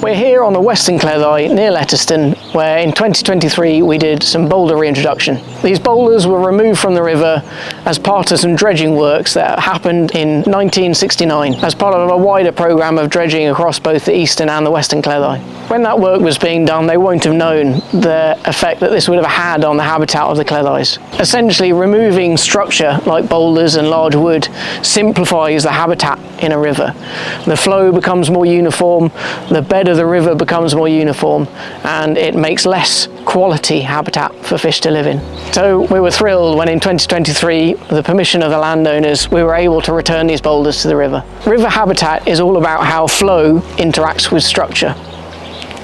We're here on the Western Cleddau near Letterston, where in 2023 we did some boulder reintroduction. These boulders were removed from the river as part of some dredging works that happened in 1969 as part of a wider programme of dredging across both the Eastern and the Western Cleddau. When that work was being done, they won't have known the effect that this would have had on the habitat of the Cleddaus. Essentially, removing structure like boulders and large wood simplifies the habitat in a river. The flow becomes more uniform, the bed of the river becomes more uniform, and it makes less quality habitat for fish to live in. So we were thrilled when in 2023, with the permission of the landowners, we were able to return these boulders to the river. River habitat is all about how flow interacts with structure.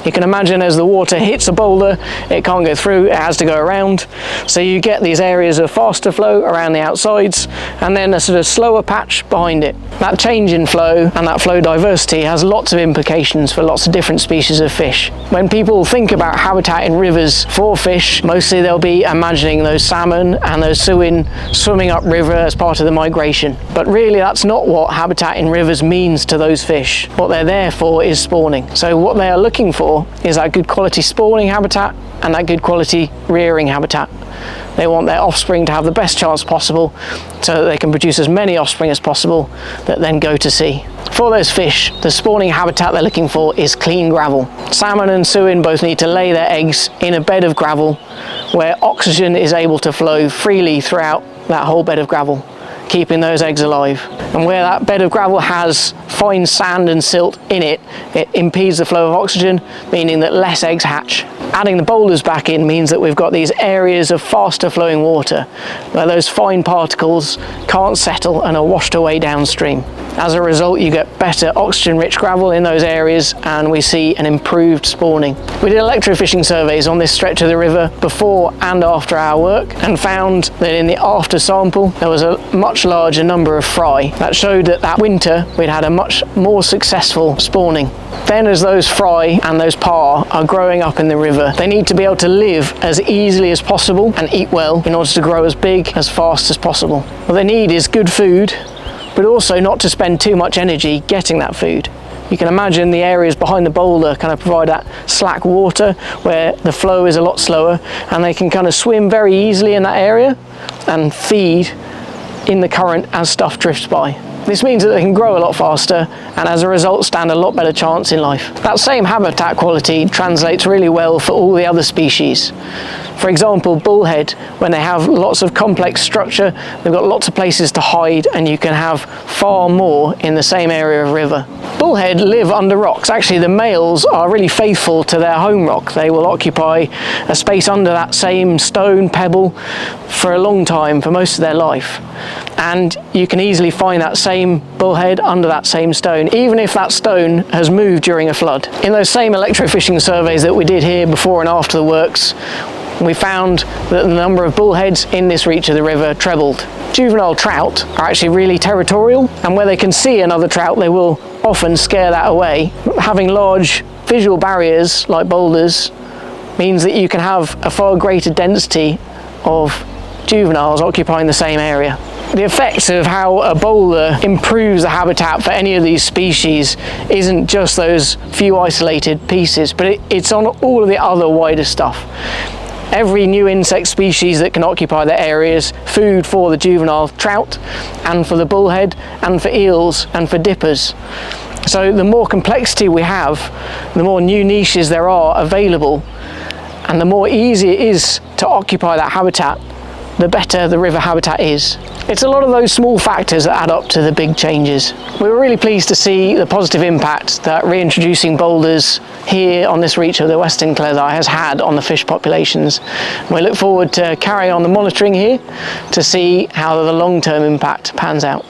You can imagine as the water hits a boulder, it can't go through, it has to go around. So you get these areas of faster flow around the outsides and then a sort of slower patch behind it. That change in flow and that flow diversity has lots of implications for lots of different species of fish. When people think about habitat in rivers for fish, mostly they'll be imagining those salmon and those suin swimming upriver as part of the migration. But really that's not what habitat in rivers means to those fish. What they're there for is spawning. So what they are looking for is that good quality spawning habitat and that good quality rearing habitat. They want their offspring to have the best chance possible so that they can produce as many offspring as possible that then go to sea. For those fish, the spawning habitat they're looking for is clean gravel. Salmon and suin both need to lay their eggs in a bed of gravel where oxygen is able to flow freely throughout that whole bed of gravel, keeping those eggs alive. And where that bed of gravel has fine sand and silt in it, it impedes the flow of oxygen, meaning that less eggs hatch. Adding the boulders back in means that we've got these areas of faster flowing water where those fine particles can't settle and are washed away downstream. As a result, you get better oxygen-rich gravel in those areas and we see an improved spawning. We did electrofishing surveys on this stretch of the river before and after our work and found that in the after sample there was a much larger number of fry. That showed that that winter we'd had a much more successful spawning. Then as those fry and those parr are growing up in the river, they need to be able to live as easily as possible and eat well in order to grow as big, as fast as possible. What they need is good food, but also not to spend too much energy getting that food. You can imagine the areas behind the boulder kind of provide that slack water where the flow is a lot slower and they can kind of swim very easily in that area and feed in the current as stuff drifts by. This means that they can grow a lot faster and as a result stand a lot better chance in life. That same habitat quality translates really well for all the other species. For example, bullhead, when they have lots of complex structure, they've got lots of places to hide and you can have far more in the same area of river. Bullhead live under rocks. Actually, the males are really faithful to their home rock. They will occupy a space under that same stone, pebble for a long time, for most of their life. And you can easily find that same bullhead under that same stone, even if that stone has moved during a flood. In those same electrofishing surveys that we did here before and after the works, we found that the number of bullheads in this reach of the river trebled. Juvenile trout are actually really territorial, and where they can see another trout, they will often scare that away. Having large visual barriers like boulders means that you can have a far greater density of juveniles occupying the same area. The effects of how a boulder improves the habitat for any of these species isn't just those few isolated pieces, but it's on all of the other wider stuff. Every new insect species that can occupy their areas, food for the juvenile trout and for the bullhead and for eels and for dippers. So the more complexity we have, the more new niches there are available, and the more easy it is to occupy that habitat, the better the river habitat is. It's a lot of those small factors that add up to the big changes. We were really pleased to see the positive impact that reintroducing boulders here on this reach of the Western Cleddau has had on the fish populations. We look forward to carrying on the monitoring here to see how the long-term impact pans out.